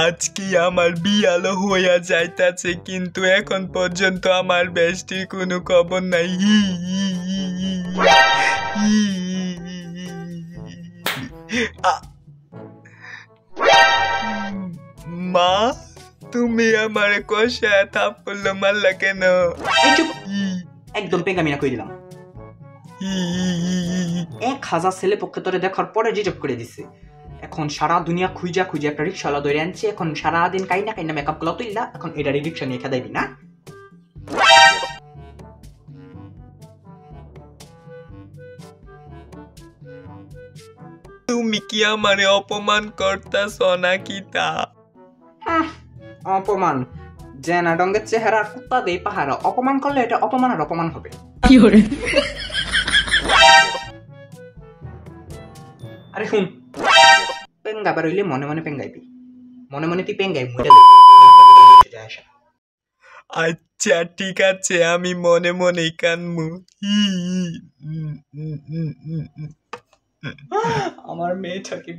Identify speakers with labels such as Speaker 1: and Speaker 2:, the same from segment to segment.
Speaker 1: আজকে আমার বিয়ালো হইয়া যাইতাছে, কিন্তু এখন পর্যন্ত আমার বেষ্টির কোনো খবর নাই। মা, তুমি আমারে কষায় থাপ্পড় মারলা কেন?
Speaker 2: একদম পেঙ্গামি না কই দিলাম। 1000 ছেলে পক্ষে তোরে দেখার পরে রিজেক্ট করে দিছে। এখন সারা দুনিয়া খুঁজা খুঁজা একটা রিক্সাওয়ালা ধরে আনছে। এখন সারাদিন কাইনা কাইনা মেকআপ গুলো তুইলা এখন এটা রিক্সা নিয়ে খেদাইবি না?
Speaker 1: তুমি কি আমারে অপমান করতাছ নাকি? তা
Speaker 2: অপমান জেনা ডঙ্গের চেহারা কুত্তা দেই পাহারা, অপমান করলে এটা অপমান আর অপমান হবে। আরে শুন, পেঙ্গাবার হইলে মনে মনে পেঙ্গাইবি, মনে মনে তুই পেঙ্গাই মুইটা দে।
Speaker 1: আচ্ছা ঠিক আছে, আমি মনে মনেই কানমু।
Speaker 2: আমার মেয়েটাকে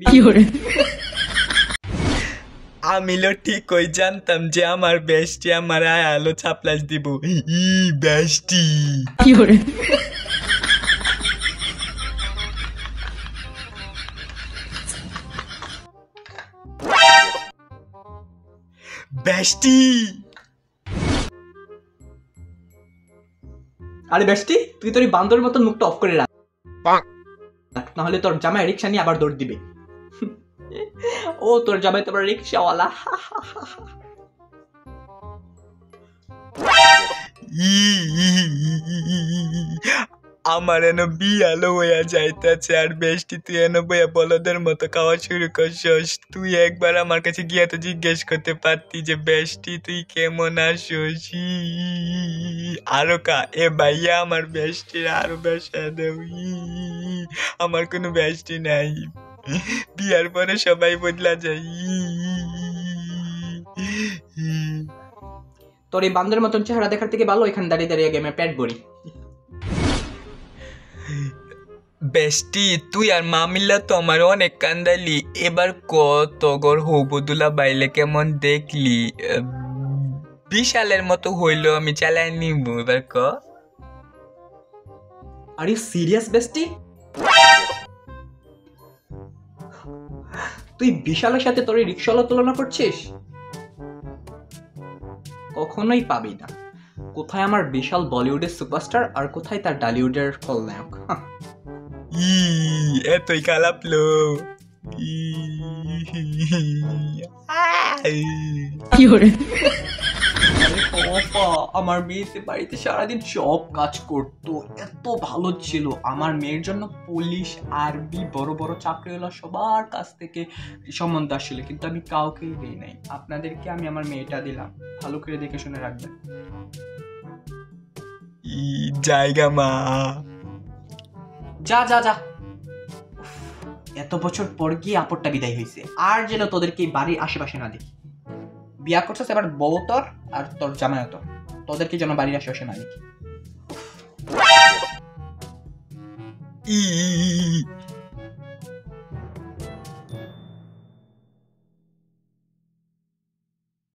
Speaker 1: আমি ঠিকই জানতাম যে আমার বেষ্টি আমার আলো ছাপলাস দিব। বেষ্টি বেষ্টি।
Speaker 2: আরে বেষ্টি, তুই তোর বান্দরের মতন মুখটা অফ করে রাখ, নাহলে তোর জামাই রিক্সা নিয়ে আবার দৌড় দিবে। ও তোর জামাই তোমার রিক্সাওয়ালা।
Speaker 1: আমার এন বিয়ালো হইয়া যাইতেছে, আর বেষ্টি তুই এন বইয়া বলদের মতো খাওয়া শুরু করছস। তুই একবার আমার কাছে গিয়া তো জিজ্ঞেস করতে পারতি যে বেষ্টি তুই কেমন আসোস। আরো কা এ ভাইয়া আমার বেষ্টির আরো বেসা দেও। আমার কোনো বেষ্টি নাই, বিয়ার পরে সবাই বদলা যায়।
Speaker 2: তোর এই বান্দরের মতন চেহারা দেখার থেকে ভালো এখানে দাঁড়িয়ে দাঁড়িয়ে গেমে পেট ভরি।
Speaker 1: বেষ্টি তুই আর মামিল্লা তো আমার অনেক কান্দালি, এবার কত গর হবুদুলা বাইলে কেমন দেখলি? বিশালের মতো হইলো, আমি চালাই নিব এবার ক।
Speaker 2: Are you serious bestie? তুই বিশালের সাথে তোর রিক্সাওয়ালা তুলনা করছিস? কখনোই পাবি না। কোথায় আমার বিশাল বলিউডের সুপারস্টার আর কোথায় তার ডালিউডের খলনায়ক?
Speaker 1: এতই কালাপলো।
Speaker 2: আমার মেয়েতে বাড়িতে সারাদিন সব কাজ করতো, এত ভালো ছিল। আমার মেয়ের জন্য পুলিশ, আর্মি, বড় বড় চাকরিওয়ালা সবার কাছ থেকে সম্বন্ধ আসছিল, কিন্তু আমি কাউকেই দিই নাই। আপনাদেরকে আমি আমার মেয়েটা দিলাম, ভালো করে দেখে শুনে রাখবেন।
Speaker 1: জায়গা মা,
Speaker 2: যা যা যা। এত বছর পর গিয়ে আপদটা বিদায় হয়েছে, আর যেন তোদেরকে বাড়ির আশেপাশে না দেখি। বিয়া করছিস এবার বউ তোর আর তোর জামাই তোর, তোদেরকে যেন বাড়ির আশেপাশে না দেখি।